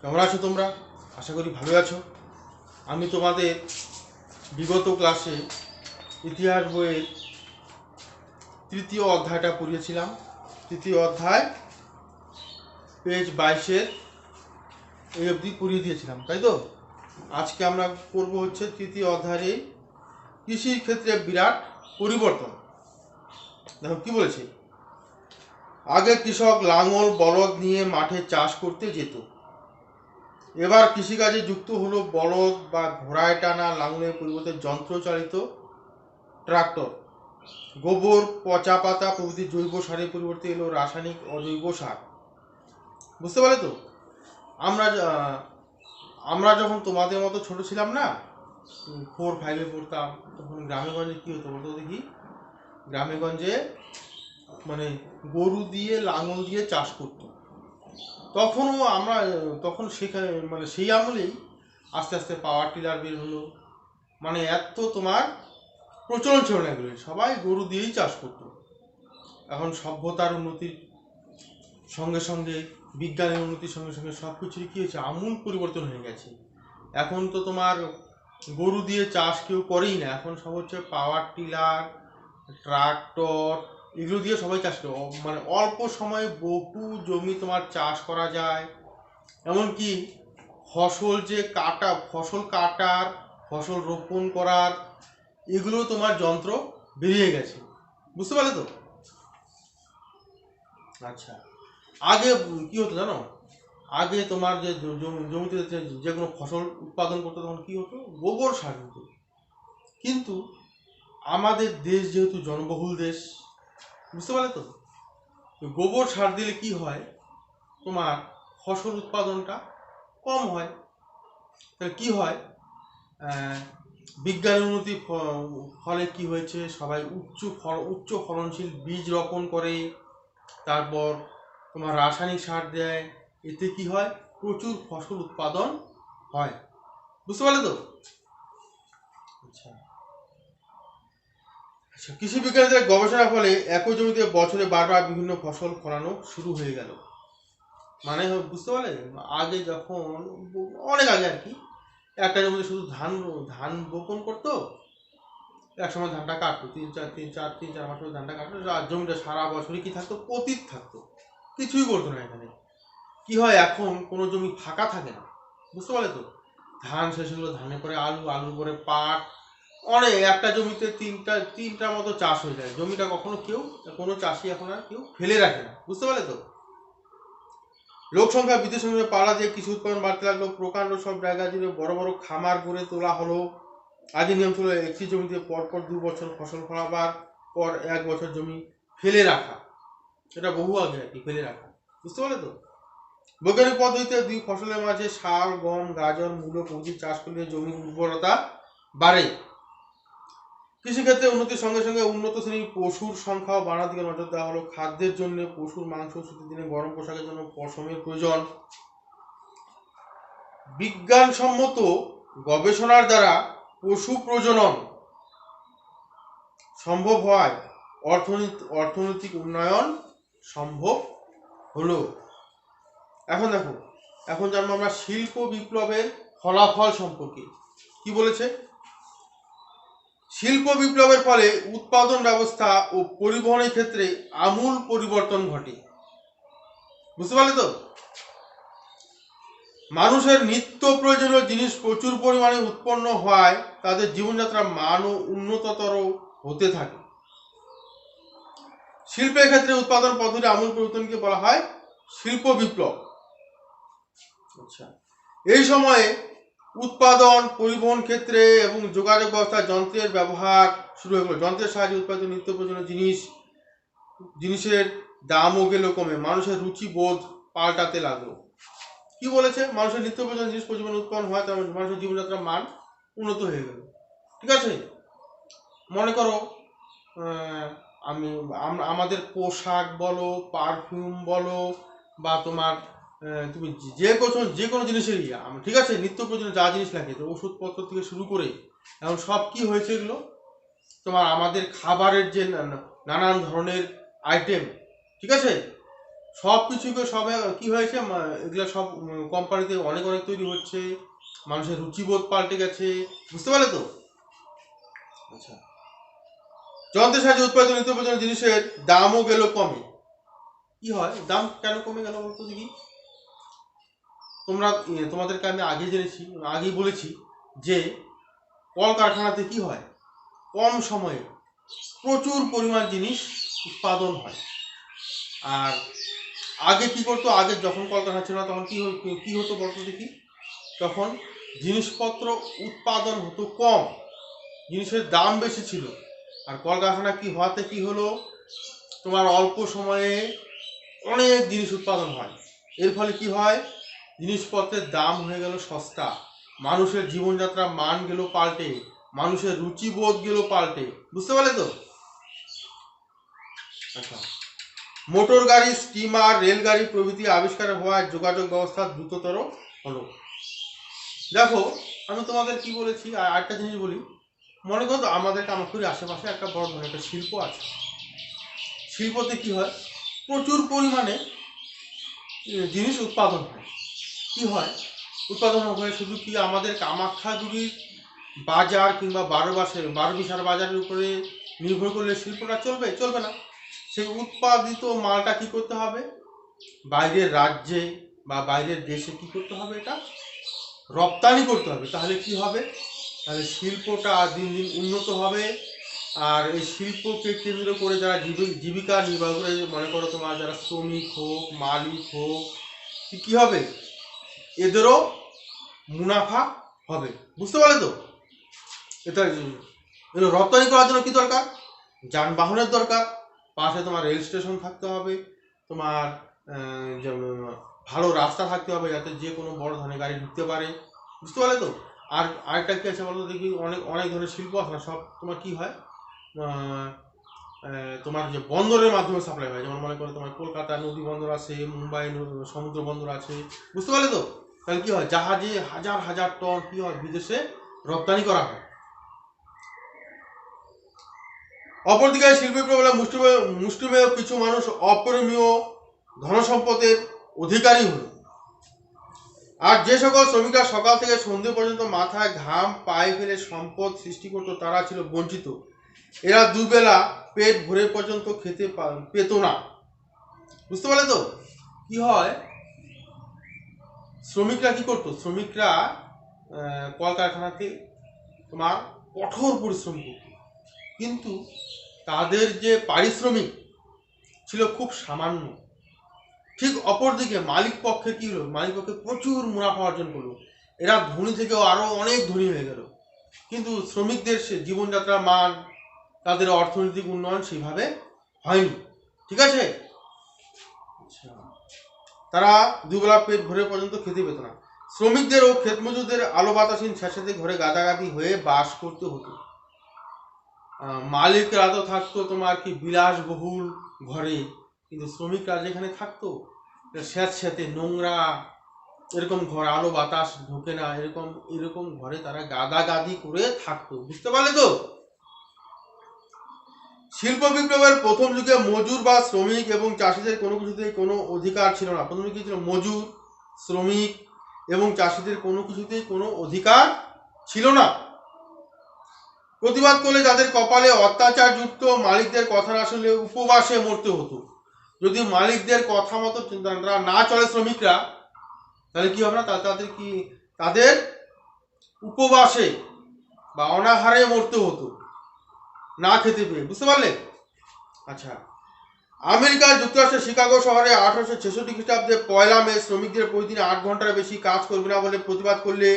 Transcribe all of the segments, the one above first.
কেমন আছো তোমরা? আশা করি ভালো আছো। আমি তোমাদের বিগত ক্লাসে ইতিহাস বইয়ের তৃতীয় অধ্যায়টা পড়িয়েছিলাম। তৃতীয় অধ্যায় পেজ 22-এর এই অবধি পড়িয়ে দিয়েছিলাম, তাই তো? আজকে আমরা পড়বো হচ্ছে তৃতীয় অধ্যায়ে কৃষির ক্ষেত্রে বিরাট পরিবর্তন। দেখো কি বলেছে। আগে কৃষক লাঙল বলদ নিয়ে মাঠে চাষ করতে যেত। এবার কৃষিকাজে যুক্ত হলো বলদ বা ঘোড়ায় টানা লাঙলের পরিবর্তে যন্ত্রচালিত ট্রাক্টর। গোবর, পচা পাতা প্রভৃতি জৈব সারের পরিবর্তে এলো রাসায়নিক অজৈব সার। বুঝতে পারলে তো? আমরা যখন তোমাদের মতো ছোট ছিলাম না, 4-5-এ পড়তাম, তখন গ্রামে গঞ্জে কী হতো বলতো দেখি? গ্রামে গঞ্জে মানে গরু দিয়ে লাঙল দিয়ে চাষ করতো। তখন সেখানে সেই আমলেই আস্তে আস্তে পাওয়ার টিলার বের হলো। এত তোমার প্রচলন ছিল না এগুলো, সবাই গরু দিয়েই চাষ করতো। এখন সভ্যতার উন্নতির সঙ্গে সঙ্গে, বিজ্ঞানের উন্নতির সঙ্গে সঙ্গে সব কিছুরই কী হয়েছে, আমূল পরিবর্তন হয়ে গেছে। এখন তো তোমার গরু দিয়ে চাষ কেউ করেই না, এখন সব হচ্ছে পাওয়ার টিলার, ট্রাক্টর, এগুলো দিয়ে সবাই চাষ করে। অল্প সময়ে বহু জমি তোমার চাষ করা যায়। এমনকি ফসল কাটার, ফসল রোপণ করার, এগুলো তোমার যন্ত্র বেরিয়ে গেছে। বুঝতে পারলে তো? আচ্ছা, আগে কি হতো জানো? আগে তোমার যে জমিতে যে কোনো ফসল উৎপাদন করতে তখন কি হতো, গোবর সার হতো। কিন্তু আমাদের দেশ যেহেতু জনবহুল দেশ, বুঝতে পারলে তো, গোবর সার দিলে কি হয়, তোমার ফসল উৎপাদনটা কম হয়। তাহলে কি হয়, বিজ্ঞানের উন্নতির ফলে কি হয়েছে, সবাই উচ্চ ফলনশীল বীজ রোপণ করে, তারপর তোমার রাসায়নিক সার দেয়। এতে কি হয়, প্রচুর ফসল উৎপাদন হয়। বুঝতে পারলে তো? আচ্ছা, কৃষি বিজ্ঞানীদের গবেষণার ফলে একই জমিতে বছরে বারবার বিভিন্ন ফসল ফলানো শুরু হয়ে গেল। বুঝতে পারলে, আগে যখন অনেক আগে আর কি, একটা জমিতে শুধু ধান বপন করতো, এক সময় ধানটা কাটতো, তিন চার মাস ধানটা কাটতো, আর জমিটা সারা বছরই কি থাকতো, পতিত থাকতো, কিছুই করতো না। এখানে কি হয়, এখন কোনো জমি ফাঁকা থাকে না। বুঝতে পারলে তো? ধান শেষ হলো, ধানের পরে আলু, আলুর পরে পাট, একটা জমিতে তিনটার মতো চাষ হয়ে যায়। জমিটা কোনো চাষি এখন আর কেউ ফেলে রাখে না। বুঝতে পারলে তো? লোক সংখ্যা বৃদ্ধির সঙ্গে পাড়া দিয়ে কৃষি উৎপাদন বাড়তে লাগলো। প্রকাণ্ড সব জায়গা জুড়ে বড় বড় খামার গড়ে তোলা হলো। আগে নিয়ম ছিল একটি জমিতে পরপর 2 বছর ফসল ফলাবার পর 1 বছর জমি ফেলে রাখা। এটা বহু আগে আর কি, ফেলে রাখা। বুঝতে পারলে তো? বৈজ্ঞানিক পদ্ধতিতে 2 ফসলের মাঝে শাল, গম, গাজর, মূলো প্রভৃতি চাষ করলে জমির উর্বরতা বাড়ে। কৃষিক্ষেত্রে উন্নতির সঙ্গে সঙ্গে উন্নত শ্রেণীর পশুর সংখ্যাও বাড়ার দিকে নজর দেওয়া হলো। খাদ্যের জন্য পশুর মাংস, শীতের দিনে গরম পোশাকের জন্য পশমের প্রয়োজন। বিজ্ঞানসম্মত গবেষণার দ্বারা পশু প্রজনন সম্ভব হওয়ায় অর্থনৈতিক উন্নয়ন সম্ভব হলো। এখন জানবো আমরা শিল্প বিপ্লবের ফলাফল সম্পর্কে। কি বলেছে? শিল্প বিপ্লবের ফলে উৎপাদন ব্যবস্থা ও পরিবহনের ক্ষেত্রে আমূল পরিবর্তন ঘটে। বুঝতে পারলে তো? মানুষের নিত্য প্রয়োজনীয় জিনিস প্রচুর পরিমাণে উৎপন্ন হওয়ায় তাদের জীবনযাত্রার মানও উন্নততর হতে থাকে। শিল্পের ক্ষেত্রে উৎপাদন পদ্ধতি আমূল পরিবর্তনকে বলা হয় শিল্প বিপ্লব। আচ্ছা, এই সময়ে উৎপাদন, পরিবহন ক্ষেত্রে এবং যোগাযোগ ব্যবস্থা যন্ত্রের ব্যবহার শুরু হয়ে গেল। যন্ত্রের সাহায্যে উৎপাদিত নিত্য প্রয়োজনীয় জিনিসের দামও গেল কমে, মানুষের রুচি বোধ পাল্টাতে লাগলো। কি বলেছে? মানুষের নিত্য প্রয়োজনীয় জিনিস পরিমাণ উৎপন্ন হয়, তার মানুষের জীবনযাত্রার মান উন্নত হয়ে গেল। ঠিক আছে? মনে করো আমাদের পোশাক বলো, পারফিউম বলো, বা তোমার তুমি যে কোনো জিনিসেরই, ঠিক আছে, নিত্য প্রয়োজনীয় যা জিনিস লাগে, তো ওষুধপত্র থেকে শুরু করে এখন সব কি হয়েছে এগুলো, তোমার আমাদের খাবারের যে নানান ধরনের আইটেম, ঠিক আছে, সব কিছুকে সব কি হয়েছে, এগুলো সব কোম্পানিতে অনেক অনেক তৈরি হচ্ছে, মানুষের রুচিবোধ পাল্টে গেছে, বুঝতে পারলে তো? আচ্ছা, যন্ত্রের সাহায্যে উৎপাদিত নিত্য প্রয়োজনীয় জিনিসের দামও গেল কমে। কি হয়, দাম কেন কমে গেল বলতো দেখি? তোমাদেরকে আমি আগেই বলেছি যে কলকারখানাতে কি হয়, কম সময়ে প্রচুর পরিমাণ জিনিস উৎপাদন হয়। আর আগে কি করতো, আগে যখন কলকারখানা ছিল না তখন কি হতো বলতো দেখি? তখন জিনিসপত্র উৎপাদন হতো কম, জিনিসের দাম বেশি ছিল। আর কলকারখানা কি হওয়াতে কি হলো, তোমার অল্প সময়ে অনেক জিনিস উৎপাদন হয়। এর ফলে কি হয়, জিনিসপত্রের দাম হয়ে গেল সস্তা, মানুষের জীবনযাত্রার মান গেল পাল্টে, মানুষের রুচিবোধ গেল পাল্টে, বুঝতে পারলে তো? আচ্ছা, মোটর গাড়ি, স্টিমার, রেলগাড়ি প্রভৃতি আবিষ্কার হওয়ায় যোগাযোগ ব্যবস্থা দ্রুততর হলো। দেখো, আমি তোমাদের কি বলেছি, আর একটা জিনিস বলি। মনে করো আমাদের কামাখ্যার আশেপাশে একটা বড় ধরনের একটা শিল্প আছে। শিল্পতে কি হয়, প্রচুর পরিমাণে জিনিস উৎপাদন হয়। কি হয়, উৎপাদন হয় শুধু কি আমাদের কামাখ্যাগুড়ির বাজার কিংবা 12 বিশাল বাজারের উপরে নির্ভর করলে শিল্পটা চলবে না। সেই উৎপাদিত মালটা কি করতে হবে, বাইরের রাজ্যে বা বাইরের দেশে কি করতে হবে, এটা রপ্তানি করতে হবে। তাহলে কি হবে, তাহলে শিল্পটা দিন দিন উন্নত হবে। আর এই শিল্পকে কেন্দ্র করে যারা জীবিকা নির্বাহ করে, মনে করো তোমার যারা শ্রমিক হোক, মালিক হোক, কি হবে, এদেরও মুনাফা হবে, বুঝতে পারলে তো? এটা রপ্তানি করার জন্য কি দরকার, যানবাহনের দরকার, পাশে তোমার রেল স্টেশন থাকতে হবে, তোমার ভালো রাস্তা থাকতে হবে যাতে যে কোনো বড় ধরনের গাড়ি ঢুকতে পারে, বুঝতে পারলে তো? আর আরেকটা কি আছে বলতো দেখি, অনেক অনেক ধরনের শিল্প আছে না, সব তোমার কি হয়, তোমার যে বন্দরের মাধ্যমে সাপ্লাই হয়। যেমন মনে করো তোমার কলকাতা নদী বন্দর আছে, মুম্বাই সমুদ্র বন্দর আছে, বুঝতে পারলে তো? তাহলে কি হয়, জাহাজে হাজার হাজার টন কি হয় বিদেশে রপ্তানি করা হয়। অপরদিকে শিল্পী প্রবলে মুষ্টিমেয় কিছু মানুষ অপরিমেয় ধনসম্পদের অধিকারী হল। আর যে সকল শ্রমিকরা সকাল থেকে সন্ধ্যে পর্যন্ত মাথায় ঘাম পায়ে ফেলে সম্পদ সৃষ্টি করত, তারা ছিল বঞ্চিত। এরা দুবেলা পেট ভরে পর্যন্ত খেতে পেত না, বুঝতে পারলে তো? কি হয়, শ্রমিকরা কি করতো, শ্রমিকরা কলকারখানাতে তোমার কঠোর পরিশ্রম করত, কিন্তু তাদের যে পারিশ্রমিক ছিল খুব সামান্য। ঠিক অপরদিকে মালিক পক্ষে কি হলো, মালিক পক্ষে প্রচুর মুনাফা অর্জন করলো, এরা ধনী থেকেও আরো অনেক ধনী হয়ে গেল, কিন্তু শ্রমিকদের জীবনযাত্রার মান, তাদের অর্থনৈতিক উন্নয়ন সেইভাবে হয়নি, ঠিক আছে? তারা দুবেলা পেট ভরে পর্যন্ত খেতে পেত না। শ্রমিকদের ও ক্ষেত মজুরদের আলো বাতাসহীন স্যাঁতস্যাঁতে ঘরে গাদাগাদি হয়ে বাস করতে হতো। মালিকরা তো থাকতো তোমার কি বিলাসবহুল ঘরে, কিন্তু শ্রমিকরা যেখানে থাকতো স্যাঁতস্যাঁতে নোংরা এরকম ঘর, আলো বাতাস ঢোকে না এরকম এরকম ঘরে তারা গাদাগাদি করে থাকতো, বুঝতে পারলে তো? শিল্প বিপ্লবের প্রথম যুগে মজুর বা শ্রমিক এবং চাষিদের কোনো কিছুতেই কোনো অধিকার ছিল না। প্রথম যুগে ছিল মজুর, শ্রমিক এবং চাষিদের কোনো কিছুতেই কোনো অধিকার ছিল না। প্রতিবাদ করলে তাদের কপালে অত্যাচার যুক্ত, মালিকদের কথা না শুনলে উপবাসে মরতে হতো। যদি মালিকদের কথা মতো না চলে শ্রমিকরা, তাহলে কি হবে না, তাদের উপবাসে বা অনাহারে মরতে হতো, না খেতে পেয়ে, বুঝতে পারলে? আচ্ছা, আমেরিকার যুক্তরাষ্ট্রের শিকাগো শহরে 1866 খ্রিস্টাব্দে 1 মে শ্রমিকদের প্রতিদিন 8 ঘন্টার বেশি কাজ করবে না বলে প্রতিবাদ করলে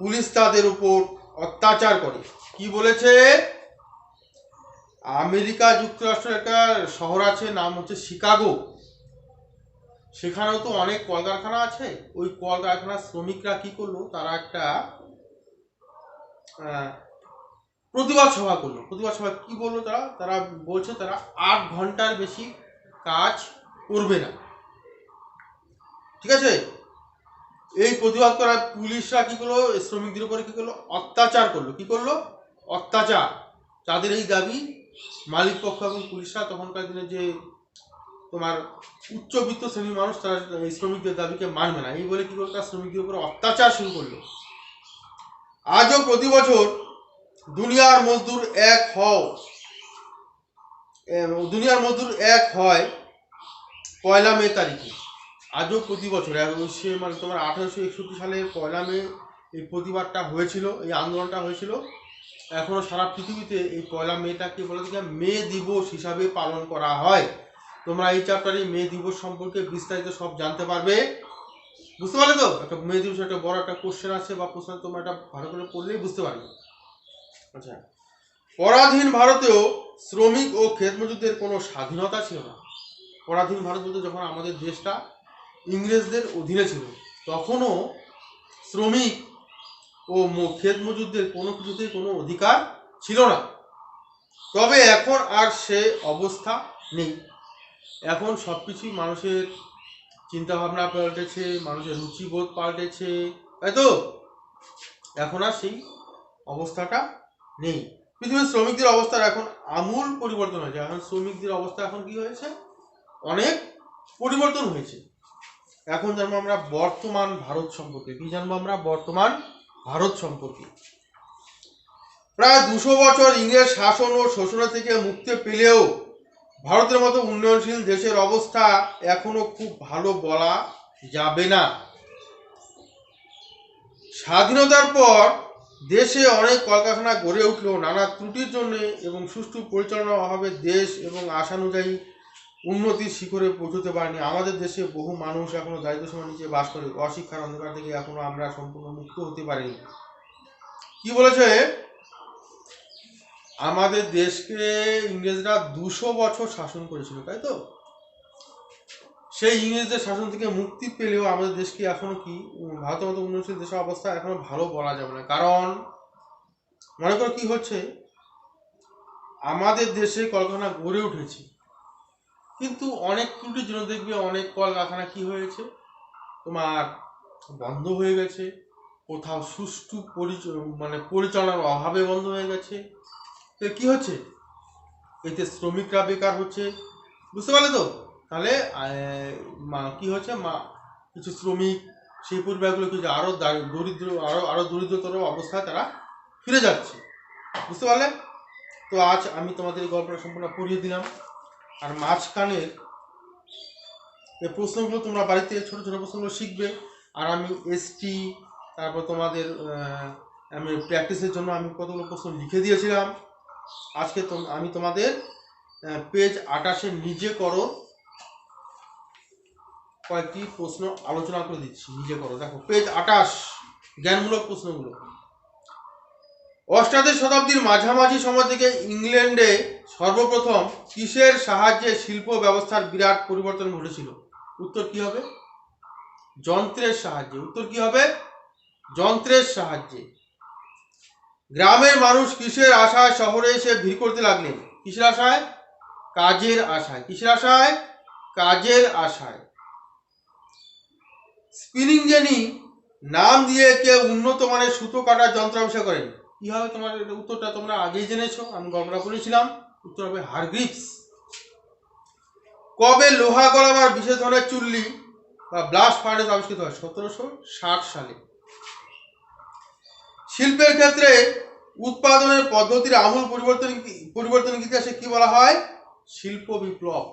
পুলিশ তাদের উপর অত্যাচার করে। কি বলেছে, আমেরিকা যুক্তরাষ্ট্রের একটা শহর আছে, নাম হচ্ছে শিকাগো, সেখানেও তো অনেক কলকারখানা আছে। ওই কলকারখানার শ্রমিকরা কি করলো, তারা একটা প্রতিবাদ সভা করলো। প্রতিবাদ সভা কি বললো, তারা বলছে তারা 8 ঘন্টার বেশি কাজ করবে না, ঠিক আছে? এই প্রতিবাদ করার পুলিশরা কি করলো, শ্রমিকদের উপরে কি করলো, অত্যাচার করলো। কি করলো, অত্যাচার। তাদের এই দাবি মালিক পক্ষ এবং পুলিশরা তখনকার দিনে যে তোমার উচ্চবিত্ত শ্রেণীর মানুষ তারা এই শ্রমিকদের দাবিকে মানবে না, এই বলে কি করলো, তার শ্রমিকদের উপর অত্যাচার শুরু করলো। আজও প্রতি বছর দুনিয়ার মজদুর এক হয় 1 মে তারিখে। আজও প্রতি বছর মানে তোমার 1861 সালের 1 মে এই প্রতিবাদটা হয়েছিল, এই আন্দোলনটা হয়েছিল। এখনো সারা পৃথিবীতে এই 1 মেটাকে বলে দিকে মে দিবস হিসাবে পালন করা হয়। তোমরা এই চ্যাপ্টারে মে দিবস সম্পর্কে বিস্তারিত সব জানতে পারবে, বুঝতে পারলে তো? একটা মে দিবস একটা বড় একটা কোশ্চেন আছে, বা প্রশ্ন তোমরা এটা ভালো করে পড়লেই বুঝতে পারবে। আচ্ছা, পরাধীন ভারতেও শ্রমিক ও ক্ষেত মজুরদের কোনো স্বাধীনতা ছিল না। পরাধীন ভারত বলতে যখন আমাদের দেশটা ইংরেজদের অধীনে ছিল, তখনও শ্রমিক ও ক্ষেত মজুরদের কোনো কিছুতেই কোনো অধিকার ছিল না। তবে এখন আর সে অবস্থা নেই। এখন সব কিছুই মানুষের চিন্তাভাবনা পাল্টেছে, মানুষের রুচিবোধ পাল্টেছে, তাই তো? এখন আর সেই অবস্থাটা নেই। পৃথিবীর শ্রমিকদের অবস্থার এখন আমূল পরিবর্তন হয়েছে। এখন শ্রমিকদের অবস্থা এখন কি হয়েছে, অনেক পরিবর্তন হয়েছে। এখন জানবো আমরা বর্তমান ভারত সম্পর্কে। কি জানবো আমরা? বর্তমান ভারত সম্পর্কে। প্রায় 200 বছর ইংরেজ শাসন ও শোষণ থেকে মুক্তি পেলেও ভারতের মতো উন্নয়নশীল দেশের অবস্থা এখনো খুব ভালো বলা যাবে না। স্বাধীনতার পর দেশে অনেক কলকারখানা গড়ে উঠলেও নানা ত্রুটির জন্য এবং সুষ্ঠু পরিচালনার অভাবে দেশ এবং আশানুযায়ী উন্নতির শিখরে পৌঁছতে পারেনি। আমাদের দেশে বহু মানুষ এখনো দারিদ্র সীমার নিচে বাস করে। অশিক্ষার অন্ধকার থেকে এখনো আমরা সম্পূর্ণ মুক্ত হতে পারিনি। কি বলেছে? আমাদের দেশকে ইংরেজরা 200 বছর শাসন করেছিল, তাই তো? সেই ইংরেজদের শাসন থেকে মুক্তি পেলেও আমাদের দেশকে এখনো কি ভারতের মতো উন্নয়নশীল দেশের অবস্থা এখনো ভালো বলা যাবে না। কারণ মনে করো কি হচ্ছে, আমাদের দেশে কলকারখানা গড়ে উঠেছে, কিন্তু অনেক ত্রুটির জন্য দেখবে অনেক কলকারখানা কি হয়েছে, তোমার বন্ধ হয়ে গেছে, কোথাও সুষ্ঠু পরিচালনার অভাবে বন্ধ হয়ে গেছে। তো কি হচ্ছে, এতে শ্রমিকরা বেকার হচ্ছে, বুঝতে পারলে তো? তাহলে কি হচ্ছে, কিছু শ্রমিক সেই পরিবারগুলো কিছু আরো দরিদ্রতর অবস্থায় তারা ফিরে যাচ্ছে, বুঝতে পারলে তো? আজ আমি তোমাদের এই গল্পটা সম্পূর্ণ পড়িয়ে দিলাম। আর মাঝখানের এই প্রশ্নগুলো তোমরা বাড়িতে ছোট ছোট প্রশ্নগুলো শিখবে। আর আমি এসটি, তারপর তোমাদের আমি প্র্যাকটিসের জন্য আমি কতগুলো প্রশ্ন লিখে দিয়েছিলাম। আজকে আমি তোমাদের পেজ 28 নিজে করো কয়েকটি প্রশ্ন আলোচনা করে দিচ্ছি, নিজে করো। দেখো পেজ 28, জ্ঞানমূলক প্রশ্নগুলো। অষ্টাদশ শতাব্দীর মাঝামাঝি সময় থেকে ইংল্যান্ডে সর্বপ্রথম কিসের সাহায্যে শিল্প ব্যবস্থার বিরাট পরিবর্তন ঘটেছিল? উত্তর কি হবে? যন্ত্রের সাহায্যে। উত্তর কি হবে? যন্ত্রের সাহায্যে। গ্রামের মানুষ কিসের আশায় শহরে এসে ভিড় করতে লাগলেন? কিসের আশায়? কাজের আশায়। কিসের আশায়? কাজের আশায়। স্পিনিং জেনি নাম দিয়ে কেউ উন্নত মানের সুতো কাটার যন্ত্র আবিষ্কার করেন। কি হবে? তোমার উত্তরটা তোমরা আগেই জেনেছো, আমি গল্পটা বলেছিলাম। উত্তর হবে হারগ্রিভস। কবে লোহা গলাবার বিশেষ ধরনের চুল্লি বা ব্লাস্ট ফার্নেস আবিষ্কৃত হয়? 1760 সালে। শিল্পের ক্ষেত্রে উৎপাদনের পদ্ধতির আমূল পরিবর্তন ইতিহাসে কি বলা হয়? শিল্প বিপ্লব।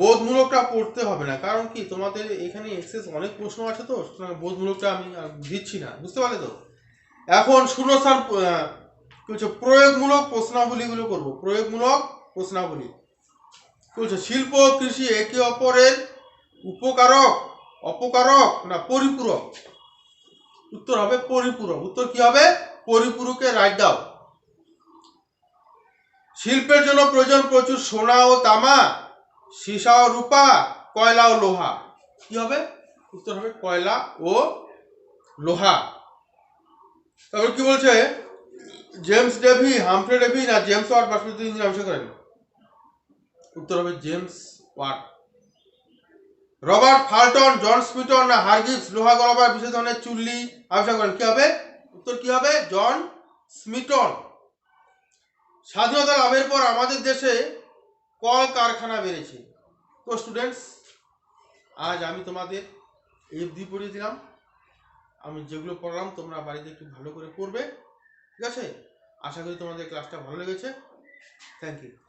বোধমূলকটা পড়তে হবে না, কারণ কি তোমাদের এখানে এক্সেস অনেক প্রশ্ন আছে, তো বোধমূলকটা আমি দিচ্ছি না, বুঝতে পারলে তো? এখন শূন্যস্থান প্রয়োগমূলক প্রশ্নাবলীগুলো করব। প্রয়োগমূলক প্রশ্নাবলী বলছে, শিল্প ও কৃষি একে অপরের উপকারক, অপকারক না পরিপূরক? উত্তর হবে পরিপূরক। উত্তর কি হবে? পরিপূরকে রাইট দাও। শিল্পের জন্য প্রয়োজন প্রচুর সোনা ও তামা, সীসা ও রূপা, কয়লা ও লোহা। কি হবে? উত্তর হবে কয়লা ও লোহা। তারপর কি বলছে, জেমস ডেভি, হামফ্রে ডেভি না জেমস ওয়াট বাষ্পীয় ইঞ্জিন আবিষ্কার করেন? উত্তর হবে জেমস ওয়াট। রবার্ট ফাল্টন, জন স্মিটন না হারগ্রিভস লোহা গলাবার বিশেষ ধরনের চুল্লি আবিষ্কার করেন? কি হবে? উত্তর কি হবে? জন স্মিটন। স্বাধীনতা লাভের পর আমাদের দেশে কলকারখানা বেড়েছে। তো স্টুডেন্টস, আজ আমি তোমাদের FD পড়িয়ে দিলাম। আমি যেগুলো পড়ালাম তোমরা বাড়িতে একটু ভালো করে পড়বে, ঠিক আছে? আশা করি তোমাদের ক্লাসটা ভালো লেগেছে। Thank you.